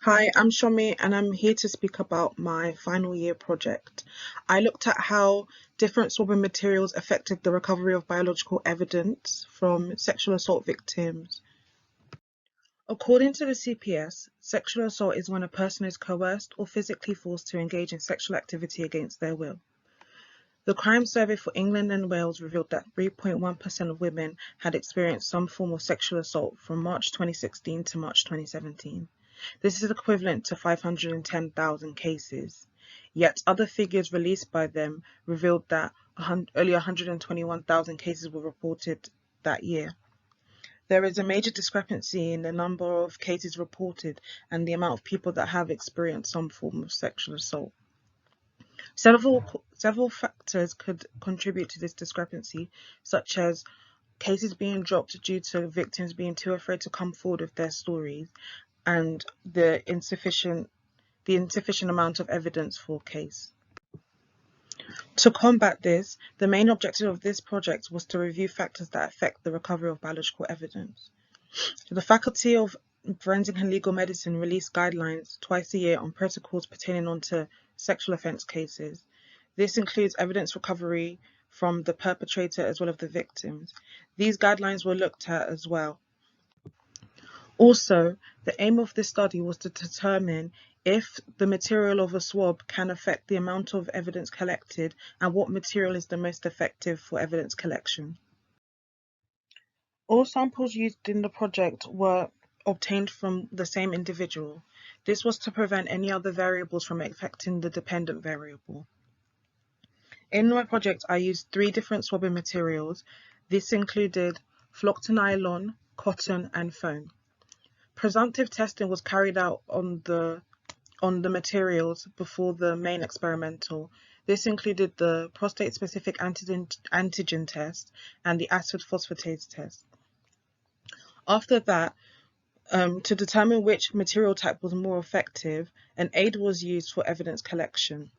Hi, I'm Shomi and I'm here to speak about my final year project. I looked at how different swabbing materials affected the recovery of biological evidence from sexual assault victims. According to the CPS, sexual assault is when a person is coerced or physically forced to engage in sexual activity against their will. The crime survey for England and Wales revealed that 3.1% of women had experienced some form of sexual assault from March 2016 to March 2017. This is equivalent to 510,000 cases. Yet other figures released by them revealed that only 121,000 cases were reported that year. There is a major discrepancy in the number of cases reported and the amount of people that have experienced some form of sexual assault. Several factors could contribute to this discrepancy, such as cases being dropped due to victims being too afraid to come forward with their stories, and the insufficient amount of evidence for a case. To combat this, the main objective of this project was to review factors that affect the recovery of biological evidence. The Faculty of Forensic and Legal Medicine release guidelines twice a year on protocols pertaining to sexual offence cases. This includes evidence recovery from the perpetrator as well as the victims. These guidelines were looked at as well. Also, the aim of this study was to determine if the material of a swab can affect the amount of evidence collected and what material is the most effective for evidence collection. All samples used in the project were obtained from the same individual. This was to prevent any other variables from affecting the dependent variable. In my project, I used 3 different swabbing materials. This included flock-to-nylon, cotton, and foam. Presumptive testing was carried out on the materials before the main experimental. This included the prostate-specific antigen test and the acid phosphatase test. After that, to determine which material type was more effective, an aid was used for evidence collection.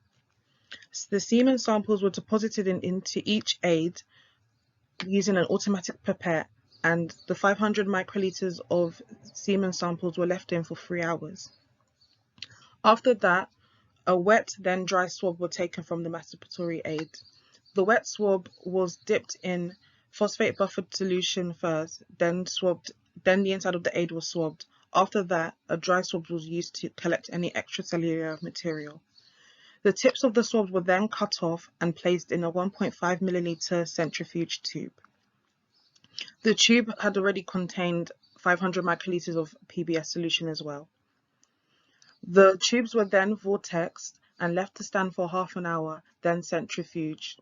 The semen samples were deposited into each aid using an automatic pipette, and the 500 microliters of semen samples were left in for 3 hours. After that, a wet then dry swab were taken from the masturbatory aid. The wet swab was dipped in phosphate buffered solution first, then the inside of the aid was swabbed. After that, a dry swab was used to collect any extracellular material. The tips of the swabs were then cut off and placed in a 1.5 milliliter centrifuge tube. The tube had already contained 500 microliters of PBS solution as well. The tubes were then vortexed and left to stand for half an hour, then centrifuged.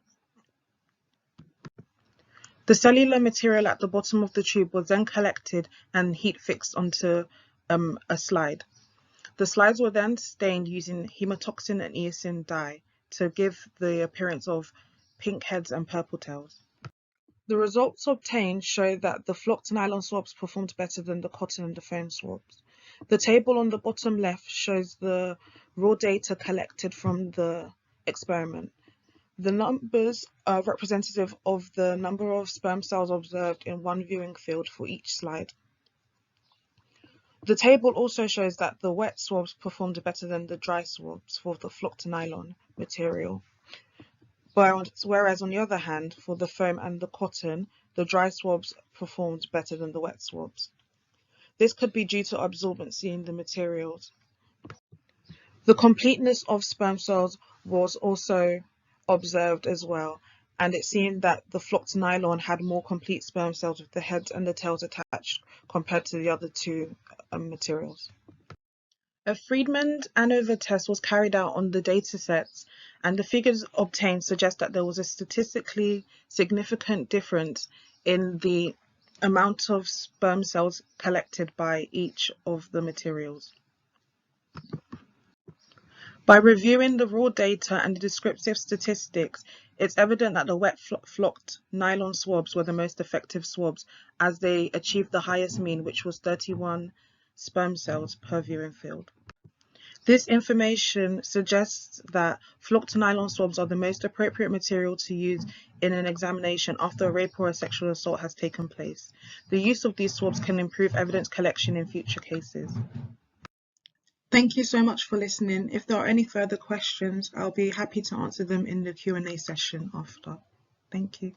The cellular material at the bottom of the tube was then collected and heat fixed onto a slide. The slides were then stained using hematoxin and eosin dye to give the appearance of pink heads and purple tails. The results obtained show that the flock-to-nylon swabs performed better than the cotton and the foam swabs. The table on the bottom left shows the raw data collected from the experiment. The numbers are representative of the number of sperm cells observed in one viewing field for each slide. The table also shows that the wet swabs performed better than the dry swabs for the flock-to-nylon material. Whereas on the other hand, for the foam and the cotton, the dry swabs performed better than the wet swabs. This could be due to absorbency in the materials. The completeness of sperm cells was also observed as well, and it seemed that the flock-to-nylon had more complete sperm cells with the heads and the tails attached compared to the other 2 materials. A Friedman-Andover test was carried out on the datasets, and the figures obtained suggest that there was a statistically significant difference in the amount of sperm cells collected by each of the materials. By reviewing the raw data and the descriptive statistics, it's evident that the wet flocked nylon swabs were the most effective swabs, as they achieved the highest mean, which was 31 sperm cells per viewing field. This information suggests that flocked nylon swabs are the most appropriate material to use in an examination after a rape or a sexual assault has taken place. The use of these swabs can improve evidence collection in future cases. Thank you so much for listening. If there are any further questions, I'll be happy to answer them in the Q&A session after. Thank you.